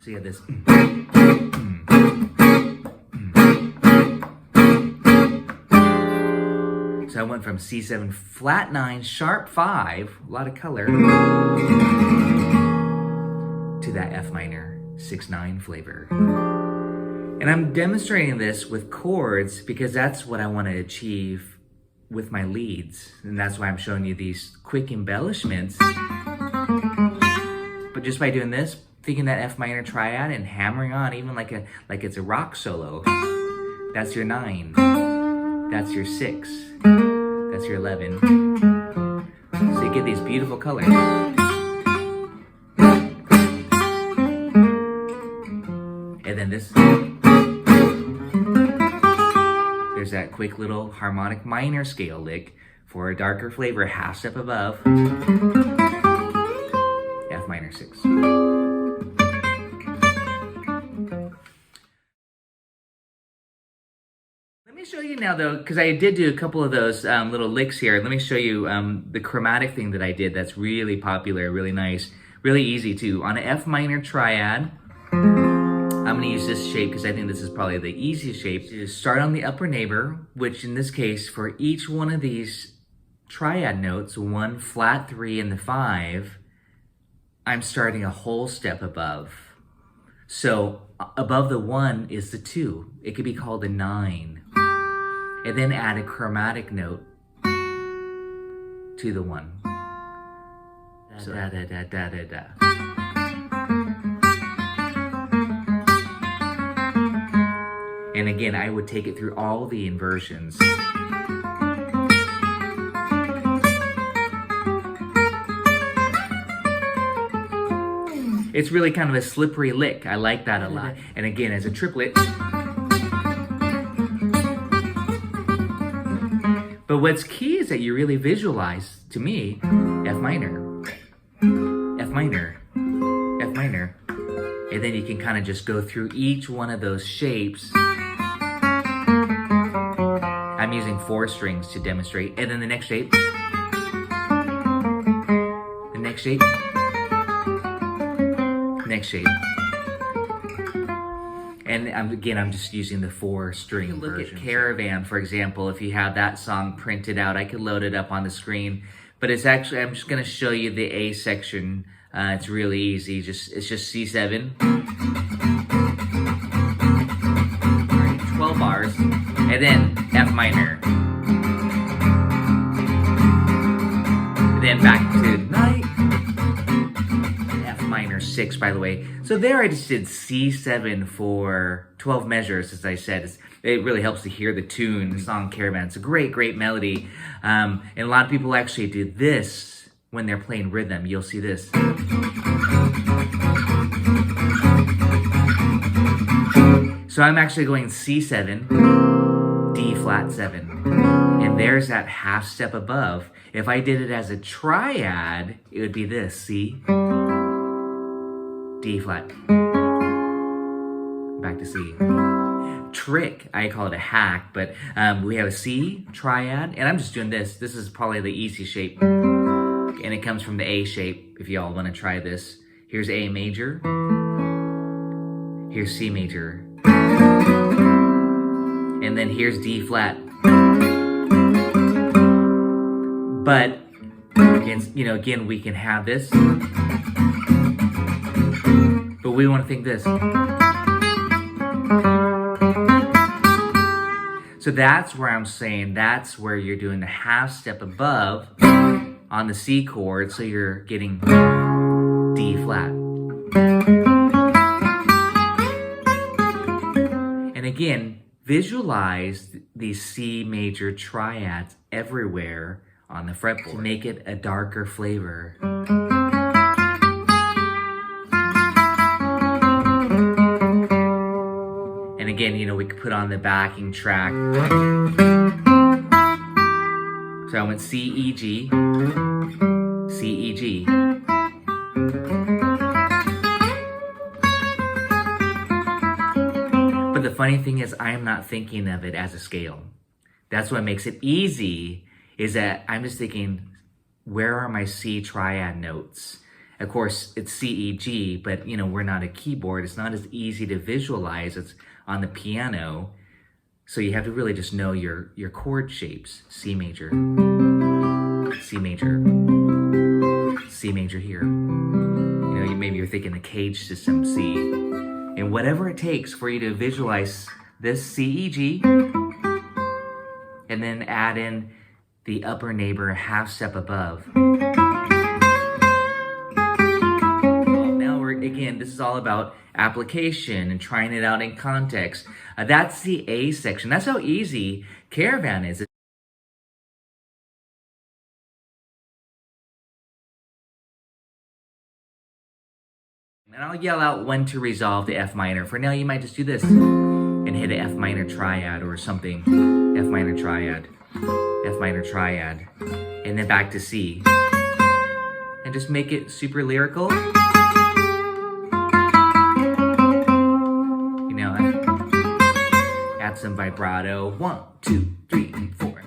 So you have this. So I went from C7 flat 9, sharp 5, a lot of color, to that F minor 6-9 flavor. And I'm demonstrating this with chords because that's what I want to achieve with my leads. And that's why I'm showing you these quick embellishments. But just by doing this, thinking that F minor triad and hammering on even like it's a rock solo. That's your 9. That's your 6. That's your 11. So you get these beautiful colors. And then this. There's that quick little harmonic minor scale lick for a darker flavor, half step above. F minor 6. Let me show you now though, because I did do a couple of those little licks here. Let me show you the chromatic thing that I did that's really popular, really nice, really easy too. On an F minor triad, I'm going to use this shape because I think this is probably the easiest shape. To start on the upper neighbor, which in this case, for each one of these triad notes, 1 flat 3 and the 5, I'm starting a whole step above. So above the 1 is the 2. It could be called a 9. And then add a chromatic note to the 1. So da da da da da da. And again, I would take it through all the inversions. It's really kind of a slippery lick. I like that a lot. And again, as a triplet. But what's key is that you really visualize, to me, F minor, F minor, F minor. And then you can kind of just go through each one of those shapes. I'm using 4 strings to demonstrate. And then the next shape. The next shape. Next shape. And I'm just using the 4-string version. Look at Caravan, for example. If you have that song printed out, I could load it up on the screen. But it's actually, I'm just going to show you the A section. It's really easy. It's just C7. All right, 12 bars. And then F minor. And then back to night. F minor 6, by the way. So there I just did C7 for 12 measures, as I said. It really helps to hear the tune. The song Caravan. It's a great, great melody. And a lot of people actually do this when they're playing rhythm. You'll see this. So I'm actually going C7, D flat 7. And there's that half step above. If I did it as a triad, it would be this, C, D flat, back to C. Trick, I call it a hack, but we have a C triad, and I'm just doing this. This is probably the easy shape. And it comes from the A shape, if y'all want to try this. Here's A major. Here's C major. And then here's D flat. But, again, we can have this. But we want to think this. So that's where I'm saying, that's where you're doing the half step above on the C chord, so you're getting D flat. And again, visualize these C major triads everywhere on the fretboard to make it a darker flavor. And again, we could put on the backing track. So I went C, E, G, C, E, G. But the funny thing is, I am not thinking of it as a scale. That's what makes it easy, is that I'm just thinking, where are my C triad notes? Of course, it's C, E, G, but you know, we're not a keyboard. It's not as easy to visualize. It's on the piano. So you have to really just know your chord shapes. C major, C major, C major here. You know, maybe you're thinking the cage system, C. And whatever it takes for you to visualize this C, E, G, and then add in the upper neighbor half step above. Now again, this is all about application and trying it out in context. That's the A section. That's how easy Caravan is. And I'll yell out when to resolve the F minor. For now, you might just do this and hit an F minor triad or something. F minor triad, F minor triad, and then back to C. And just make it super lyrical. You know, add some vibrato. 1, 2, 3, 4.